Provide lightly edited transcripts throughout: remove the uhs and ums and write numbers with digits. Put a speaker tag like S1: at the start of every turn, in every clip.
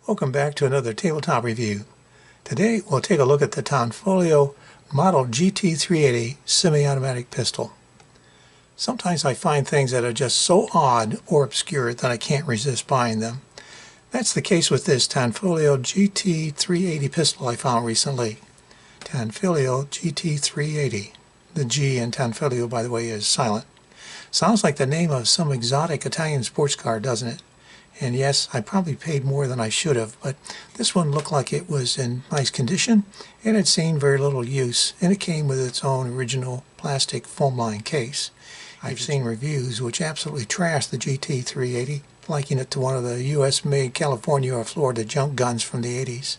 S1: Welcome back to another tabletop review. Today we'll take a look at the Tanfoglio Model GT380 semi-automatic pistol. Sometimes I find things that are just so odd or obscure that I can't resist buying them. That's the case with this Tanfoglio GT380 pistol I found recently. Tanfoglio GT380. The G in Tanfoglio, by the way, is silent. Sounds like the name of some exotic Italian sports car, doesn't it? And yes, I probably paid more than I should have, but this one looked like it was in nice condition and had seen very little use, and it came with its own original plastic foam lined case. I've seen reviews which absolutely trash the GT380, liking it to one of the US-made California or Florida junk guns from the 80s.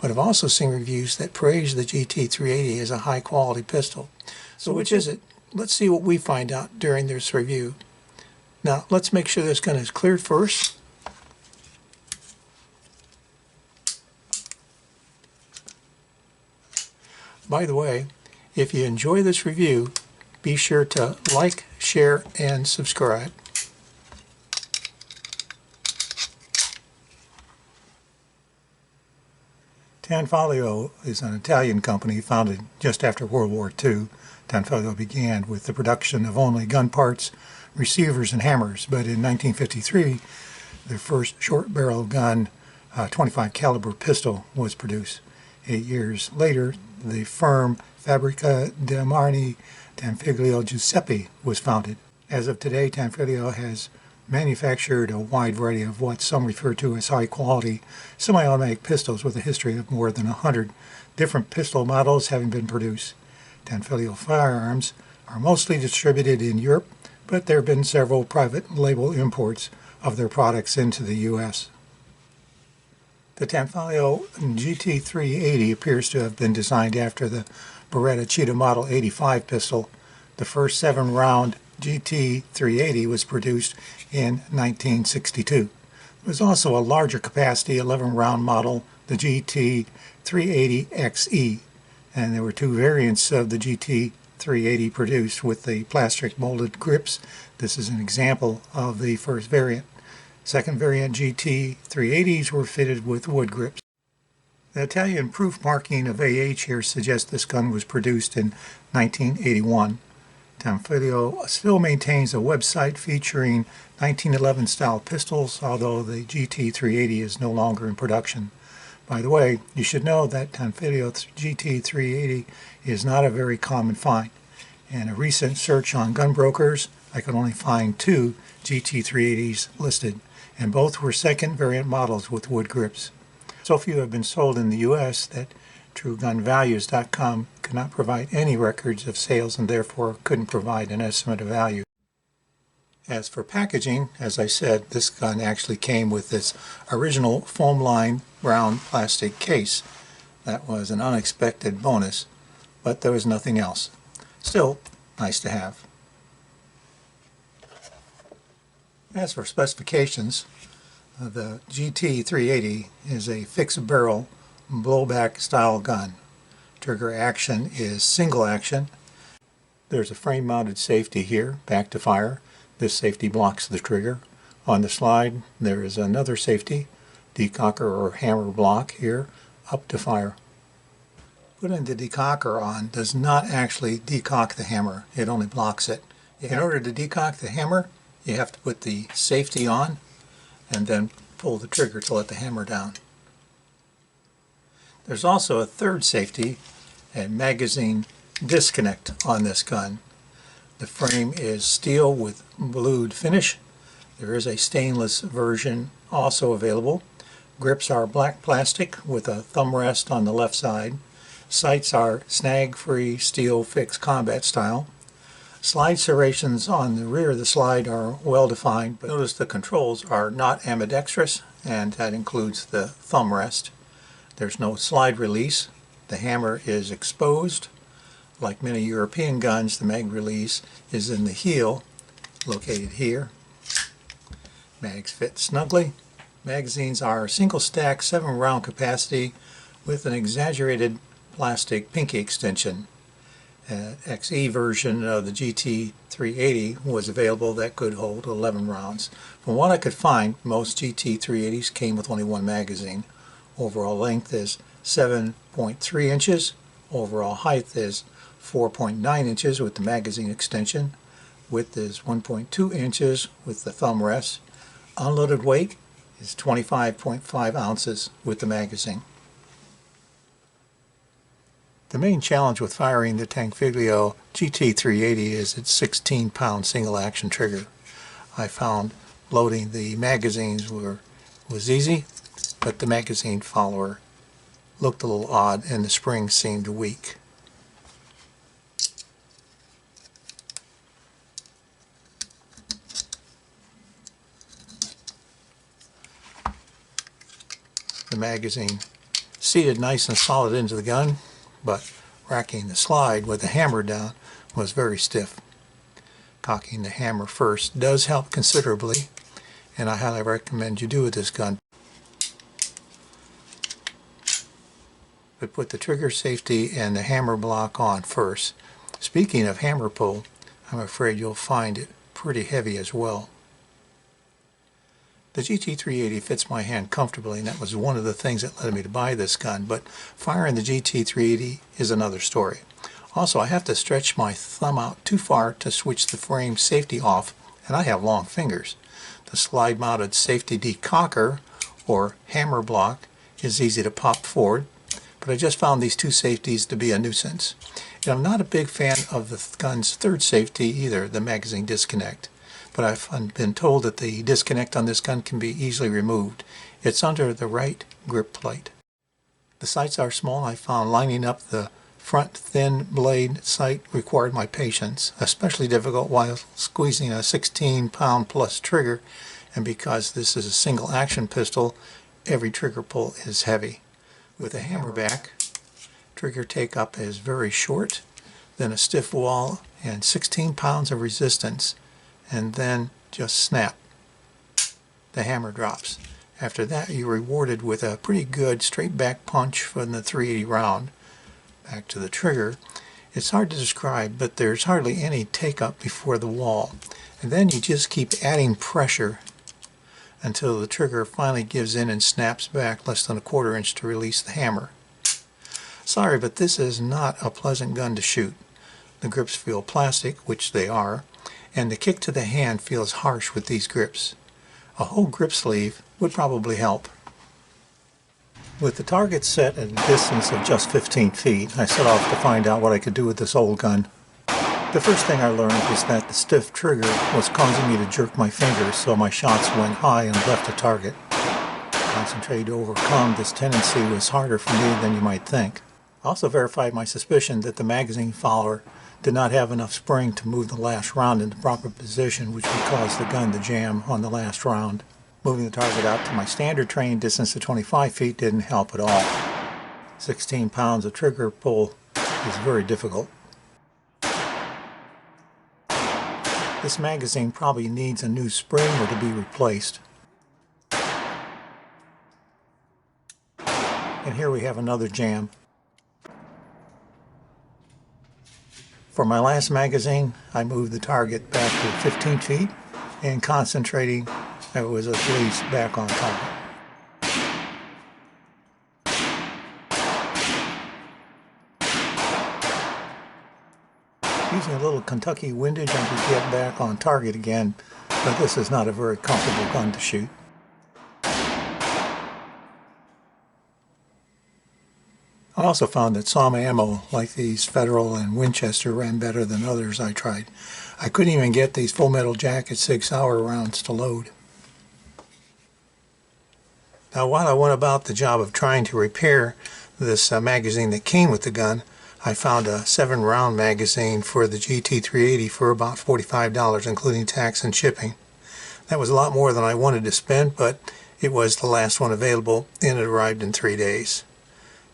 S1: But I've also seen reviews that praise the GT380 as a high-quality pistol. So which is it? Let's see what we find out during this review. Now, let's make sure this gun is cleared first. By the way, if you enjoy this review, be sure to like, share, and subscribe. Tanfoglio is an Italian company founded just after World War II. Tanfoglio began with the production of only gun parts, receivers, and hammers, but in 1953, their first short-barrel gun, 25 caliber pistol, was produced. 8 years later, the firm Fabbrica di Marni Tanfoglio Giuseppe was founded. As of today, Tanfoglio has manufactured a wide variety of what some refer to as high-quality semi-automatic pistols with a history of more than 100 different pistol models having been produced. Tanfoglio firearms are mostly distributed in Europe, but there have been several private label imports of their products into the U.S. The Tanfoglio GT380 appears to have been designed after the Beretta Cheetah Model 85 pistol. The first 7-round GT380 was produced in 1962. There was also a larger capacity 11-round model, the GT380XE, and there were 2 variants of the GT380 produced with the plastic molded grips. This is an example of the first variant. Second variant GT380s were fitted with wood grips. The Italian proof marking of AH here suggests this gun was produced in 1981. Tanfoglio still maintains a website featuring 1911 style pistols, although the GT380 is no longer in production. By the way, you should know that Tanfoglio GT380 is not a very common find. In a recent search on gun brokers, I could only find 2 GT380s listed, and both were second variant models with wood grips. So few have been sold in the U.S. that TrueGunValues.com could not provide any records of sales and therefore couldn't provide an estimate of value. As for packaging, as I said, this gun actually came with this original foam-lined brown plastic case. That was an unexpected bonus, but there was nothing else. Still, nice to have. As for specifications, the GT380 is a fixed barrel blowback style gun. Trigger action is single action. There's a frame mounted safety here, back to fire. This safety blocks the trigger. On the slide there is another safety, decocker or hammer block here, up to fire. Putting the decocker on does not actually decock the hammer, it only blocks it. In order to decock the hammer, you have to put the safety on and then pull the trigger to let the hammer down. There's also a third safety, a magazine disconnect on this gun. The frame is steel with blued finish. There is a stainless version also available. Grips are black plastic with a thumb rest on the left side. Sights are snag-free steel fixed combat style. Slide serrations on the rear of the slide are well defined, but notice the controls are not ambidextrous, and that includes the thumb rest. There's no slide release. The hammer is exposed. Like many European guns, the mag release is in the heel, located here. Mags fit snugly. Magazines are single stack 7-round capacity with an exaggerated plastic pinky extension. XE version of the GT380 was available that could hold 11 rounds. From what I could find, most GT380s came with only one magazine. Overall length is 7.3 inches. Overall height is 4.9 inches with the magazine extension. Width is 1.2 inches with the thumb rest. Unloaded weight is 25.5 ounces with the magazine. The main challenge with firing the Tanfoglio GT380 is its 16-pound single-action trigger. I found loading the magazines was easy, but the magazine follower looked a little odd and the spring seemed weak. The magazine seated nice and solid into the gun, but racking the slide with the hammer down was very stiff. Cocking the hammer first does help considerably, and I highly recommend you do with this gun. But put the trigger safety and the hammer block on first. Speaking of hammer pull, I'm afraid you'll find it pretty heavy as well. The GT380 fits my hand comfortably, and that was one of the things that led me to buy this gun, but firing the GT380 is another story. Also, I have to stretch my thumb out too far to switch the frame safety off, and I have long fingers. The slide-mounted safety decocker, or hammer block, is easy to pop forward, but I just found these two safeties to be a nuisance. And I'm not a big fan of the gun's third safety either, the magazine disconnect. But I've been told that the disconnect on this gun can be easily removed. It's under the right grip plate. The sights are small. I found lining up the front thin blade sight required my patience, especially difficult while squeezing a 16-pound plus trigger, and because this is a single action pistol, every trigger pull is heavy. With a hammer back, trigger take up is very short, then a stiff wall and 16 pounds of resistance, and then just snap. The hammer drops. After that, you're rewarded with a pretty good straight back punch from the 380 round. Back to the trigger. It's hard to describe, but there's hardly any take up before the wall. And then you just keep adding pressure until the trigger finally gives in and snaps back less than a quarter inch to release the hammer. Sorry, but this is not a pleasant gun to shoot. The grips feel plastic, which they are, and the kick to the hand feels harsh with these grips. A whole grip sleeve would probably help. With the target set at a distance of just 15 feet, I set off to find out what I could do with this old gun. The first thing I learned was that the stiff trigger was causing me to jerk my fingers, so my shots went high and left the target. Concentrating to overcome this tendency was harder for me than you might think. I also verified my suspicion that the magazine follower did not have enough spring to move the last round into proper position, which would cause the gun to jam on the last round. Moving the target out to my standard training distance of 25 feet didn't help at all. 16 pounds of trigger pull is very difficult. This magazine probably needs a new spring or to be replaced. And here we have another jam. For my last magazine, I moved the target back to 15 feet and concentrating, it was at least back on target. Using a little Kentucky windage, I could get back on target again, but this is not a very comfortable gun to shoot. I also found that some ammo, like these Federal and Winchester, ran better than others I tried. I couldn't even get these Full Metal Jacket 6-hour rounds to load. Now, while I went about the job of trying to repair this magazine that came with the gun, I found a 7-round magazine for the GT380 for about $45, including tax and shipping. That was a lot more than I wanted to spend, but it was the last one available, and it arrived in 3 days.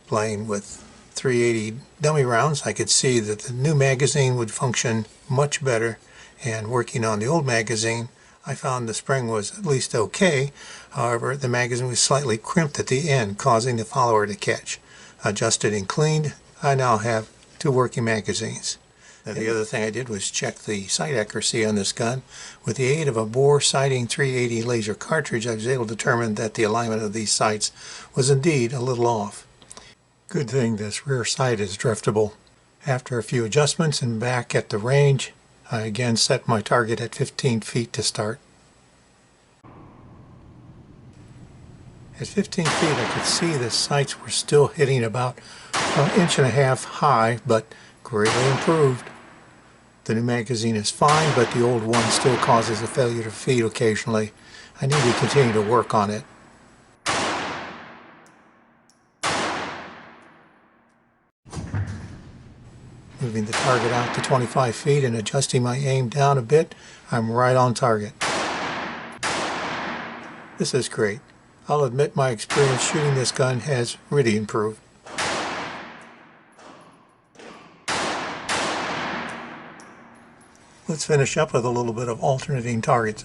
S1: Playing with 380 dummy rounds, I could see that the new magazine would function much better, and working on the old magazine, I found the spring was at least okay. However, the magazine was slightly crimped at the end, causing the follower to catch. Adjusted and cleaned, I now have 2 working magazines. Now, the other thing I did was check the sight accuracy on this gun. With the aid of a bore sighting 380 laser cartridge, I was able to determine that the alignment of these sights was indeed a little off. Good thing this rear sight is driftable. After a few adjustments and back at the range, I again set my target at 15 feet to start. At 15 feet I could see the sights were still hitting about an inch and a half high, but greatly improved. The new magazine is fine, but the old one still causes a failure to feed occasionally. I need to continue to work on it. Moving the target out to 25 feet and adjusting my aim down a bit, I'm right on target. This is great. I'll admit my experience shooting this gun has really improved. Let's finish up with a little bit of alternating targets.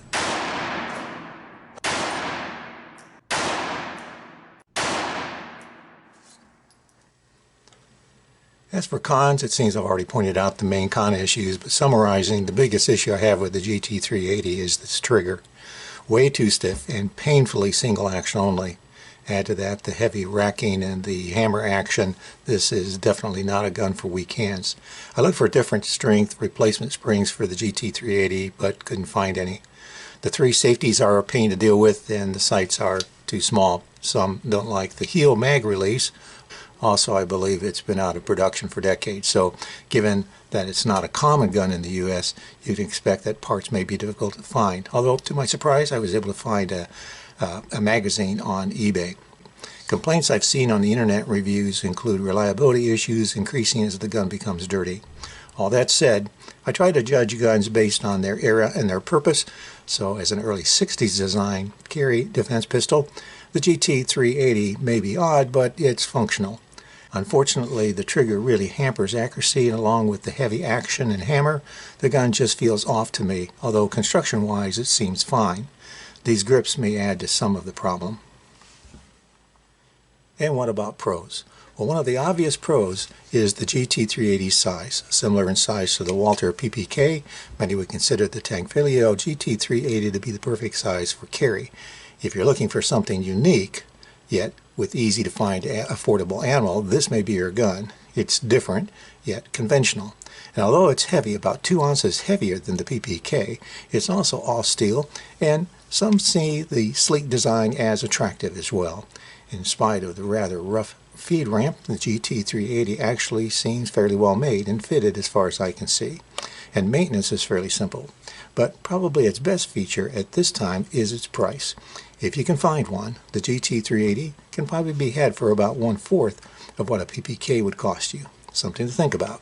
S1: As for cons, it seems I've already pointed out the main con issues, but summarizing, the biggest issue I have with the GT380 is this trigger. Way too stiff and painfully single action only. Add to that the heavy racking and the hammer action. This is definitely not a gun for weak hands. I looked for different strength replacement springs for the GT380, but couldn't find any. The three safeties are a pain to deal with, and the sights are too small. Some don't like the heel mag release. Also, I believe it's been out of production for decades, so given that it's not a common gun in the US, you'd expect that parts may be difficult to find. Although, to my surprise, I was able to find a magazine on eBay. Complaints I've seen on the internet reviews include reliability issues increasing as the gun becomes dirty. All that said, I try to judge guns based on their era and their purpose, so as an early 60s design carry defense pistol, the GT380 may be odd, but it's functional. Unfortunately, the trigger really hampers accuracy, and along with the heavy action and hammer, the gun just feels off to me, although construction-wise it seems fine. These grips may add to some of the problem. And what about pros? Well, one of the obvious pros is the GT380 size. Similar in size to the Walther PPK, many would consider the Tanfoglio GT380 to be the perfect size for carry. If you're looking for something unique, yet with easy to find affordable ammo, this may be your gun. It's different, yet conventional. And although it's heavy, about 2 ounces heavier than the PPK, it's also all steel, and some see the sleek design as attractive as well. In spite of the rather rough feed ramp, the GT380 actually seems fairly well made and fitted as far as I can see. And maintenance is fairly simple. But probably its best feature at this time is its price. If you can find one, the GT380 can probably be had for about 1/4 of what a PPK would cost you. Something to think about.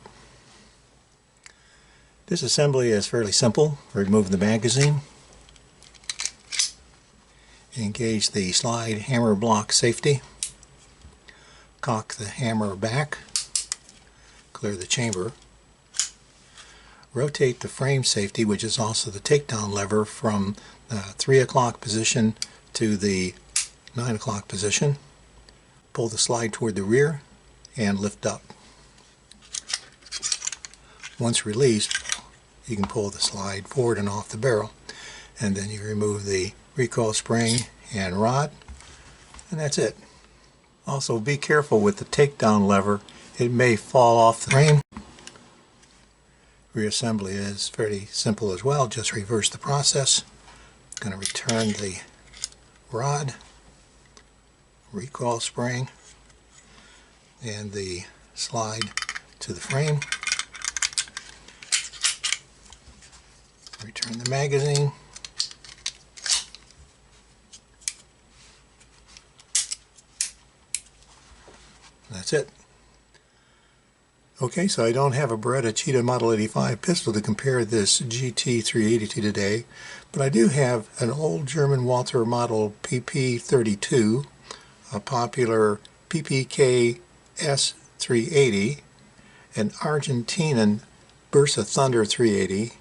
S1: Disassembly is fairly simple. Remove the magazine. Engage the slide hammer block safety. Cock the hammer back. Clear the chamber. Rotate the frame safety, which is also the takedown lever, from the 3 o'clock position to the 9 o'clock position. Pull the slide toward the rear and lift up. Once released, you can pull the slide forward and off the barrel, and then you remove the recoil spring and rod, and that's it. Also, be careful with the takedown lever. It may fall off the frame. Reassembly is fairly simple as well. Just reverse the process. I'm going to return the rod, recoil spring, and the slide to the frame. Return the magazine. That's it. Okay, so I don't have a Beretta Cheetah Model 85 pistol to compare this GT380 to today, but I do have an old German Walther Model PP 32, a popular PPK S380, an Argentinian Beretta Thunder 380,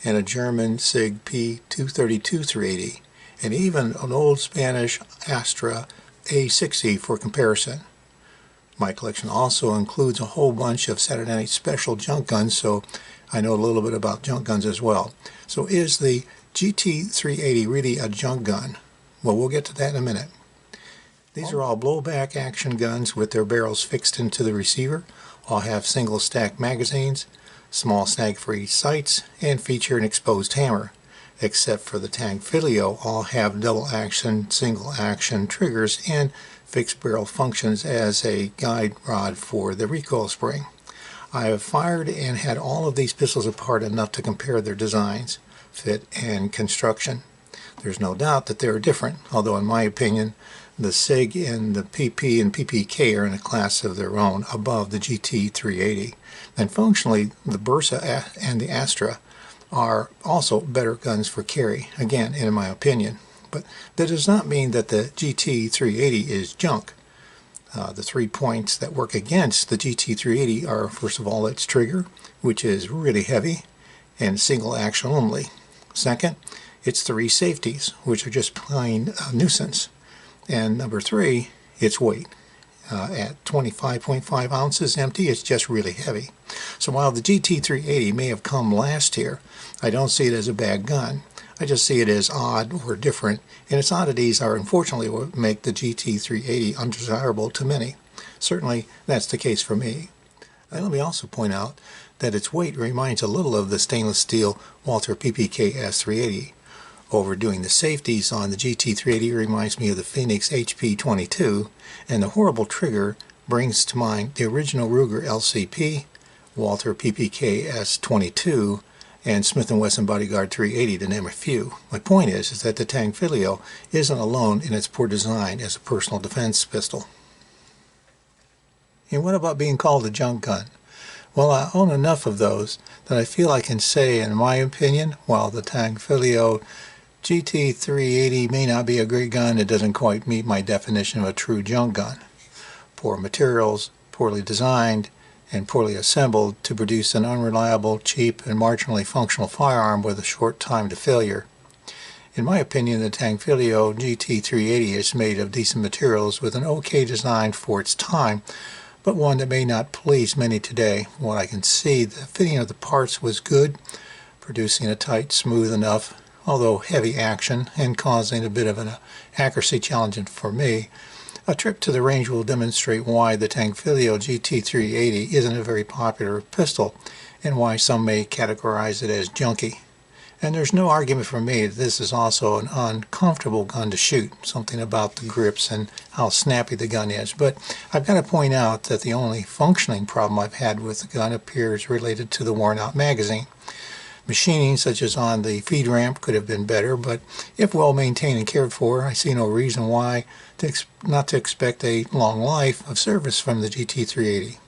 S1: and a German SIG P232 380, and even an old Spanish Astra A60 for comparison. My collection also includes a whole bunch of Saturday Night Special junk guns, so I know a little bit about junk guns as well. So is the GT380 really a junk gun? Well, we'll get to that in a minute. These are all blowback action guns with their barrels fixed into the receiver. All have single stack magazines, small snag-free sights, and feature an exposed hammer. Except for the Tanfoglio, all have double action, single action triggers and fixed barrel functions as a guide rod for the recoil spring. I have fired and had all of these pistols apart enough to compare their designs, fit, and construction. There's no doubt that they are different, although in my opinion the SIG and the PP and PPK are in a class of their own above the GT380. And functionally, the Beretta and the Astra are also better guns for carry, again, in my opinion. But that does not mean that the GT380 is junk. The 3 points that work against the GT380 are, first of all, its trigger, which is really heavy and single action only. Second, its 3 safeties, which are just plain a nuisance. And number 3, its weight. At 25.5 ounces empty, it's just really heavy. So while the GT380 may have come last here, I don't see it as a bad gun. I just see it as odd or different, and its oddities are unfortunately what make the GT380 undesirable to many. Certainly that's the case for me. And let me also point out that its weight reminds a little of the stainless steel Walther PP S380. Overdoing the safeties on the GT380 reminds me of the Phoenix HP22, and the horrible trigger brings to mind the original Ruger LCP, Walther PPK S22, and Smith & Wesson Bodyguard 380, to name a few. My point is that the Tanfoglio isn't alone in its poor design as a personal defense pistol. And what about being called a junk gun? Well, I own enough of those that I feel I can say, in my opinion, while the Tanfoglio GT380 may not be a great gun, it doesn't quite meet my definition of a true junk gun. Poor materials, poorly designed, and poorly assembled to produce an unreliable, cheap, and marginally functional firearm with a short time to failure. In my opinion, the Tanfoglio GT380 is made of decent materials with an okay design for its time, but one that may not please many today. From what I can see, the fitting of the parts was good, producing a tight, smooth enough, although heavy action, and causing a bit of an accuracy challenge for me. A trip to the range will demonstrate why the Tanfoglio GT380 isn't a very popular pistol, and why some may categorize it as junky. And there's no argument for me that this is also an uncomfortable gun to shoot, something about the grips and how snappy the gun is. But I've got to point out that the only functioning problem I've had with the gun appears related to the worn-out magazine. Machining, such as on the feed ramp, could have been better, but if well maintained and cared for, I see no reason why not to expect a long life of service from the GT380.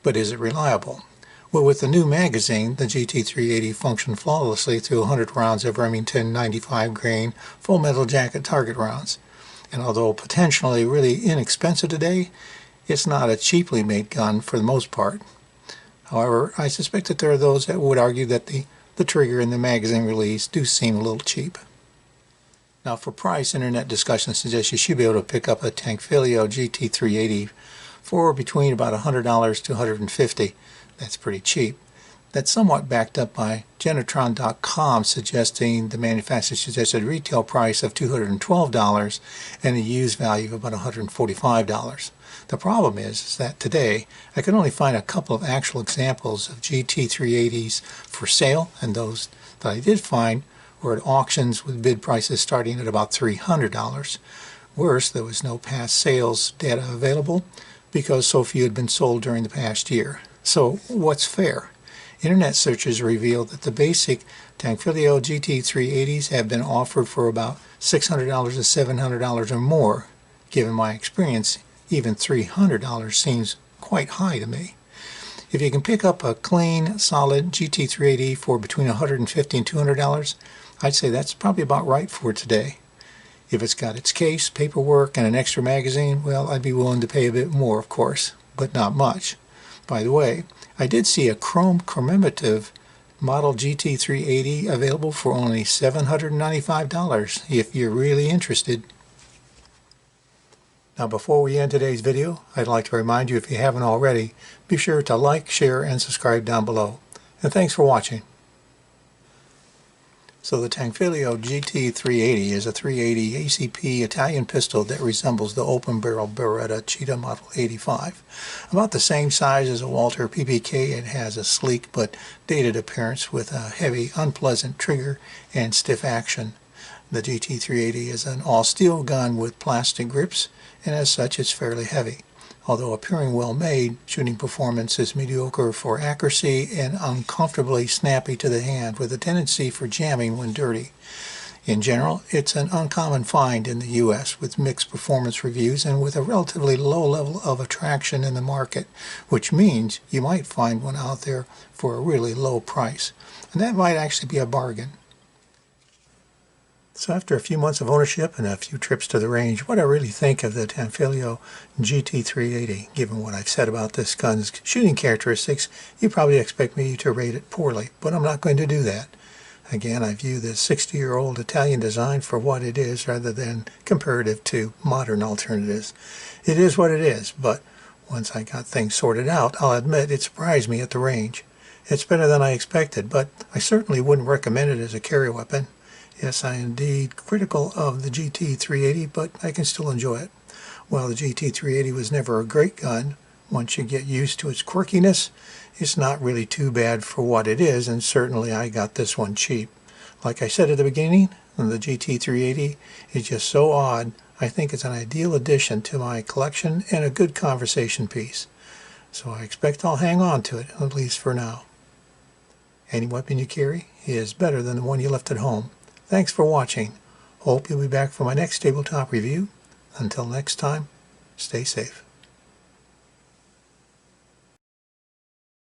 S1: But is it reliable? Well, with the new magazine, the GT380 functioned flawlessly through 100 rounds of Remington 95 grain full metal jacket target rounds. And although potentially really inexpensive today, it's not a cheaply made gun for the most part. However, I suspect that there are those that would argue that the trigger and the magazine release do seem a little cheap. Now, for price, internet discussion suggests you should be able to pick up a Tanfoglio GT380 for between about $100 to $150. That's pretty cheap. That's somewhat backed up by Genetron.com, suggesting the manufacturer's suggested retail price of $212 and a used value of about $145. The problem is that today I could only find a couple of actual examples of GT380s for sale, and those that I did find were at auctions with bid prices starting at about $300. Worse, there was no past sales data available because so few had been sold during the past year. So what's fair? Internet searches revealed that the basic Tanfoglio GT380s have been offered for about $600 to $700 or more. Given my experience, even $300 seems quite high to me. If you can pick up a clean, solid GT380 for between $150 and $200, I'd say that's probably about right for today. If it's got its case, paperwork, and an extra magazine, well, I'd be willing to pay a bit more, of course, but not much. By the way, I did see a chrome commemorative model GT380 available for only $795 if you're really interested. Now before we end today's video, I'd like to remind you, if you haven't already, be sure to like, share, and subscribe down below. And thanks for watching. So the Tanfoglio GT380 is a 380 ACP Italian pistol that resembles the open-barrel Beretta Cheetah Model 85. About the same size as a Walther PPK, it has a sleek but dated appearance with a heavy, unpleasant trigger and stiff action. The GT380 is an all-steel gun with plastic grips, and as such it's fairly heavy. Although appearing well made, shooting performance is mediocre for accuracy and uncomfortably snappy to the hand, with a tendency for jamming when dirty. In general, it's an uncommon find in the US, with mixed performance reviews and with a relatively low level of attraction in the market, which means you might find one out there for a really low price. And that might actually be a bargain. So after a few months of ownership and a few trips to the range, what I really think of the Tanfoglio GT380, given what I've said about this gun's shooting characteristics, you probably expect me to rate it poorly, but I'm not going to do that. Again, I view this 60-year-old Italian design for what it is rather than comparative to modern alternatives. It is what it is, but once I got things sorted out, I'll admit it surprised me at the range. It's better than I expected, but I certainly wouldn't recommend it as a carry weapon. Yes, I am indeed critical of the GT380, but I can still enjoy it. While the GT380 was never a great gun, once you get used to its quirkiness, it's not really too bad for what it is, and certainly I got this one cheap. Like I said at the beginning, the GT380 is just so odd. I think it's an ideal addition to my collection and a good conversation piece. So I expect I'll hang on to it, at least for now. Any weapon you carry is better than the one you left at home. Thanks for watching. Hope you'll be back for my next tabletop review. Until next time, stay safe.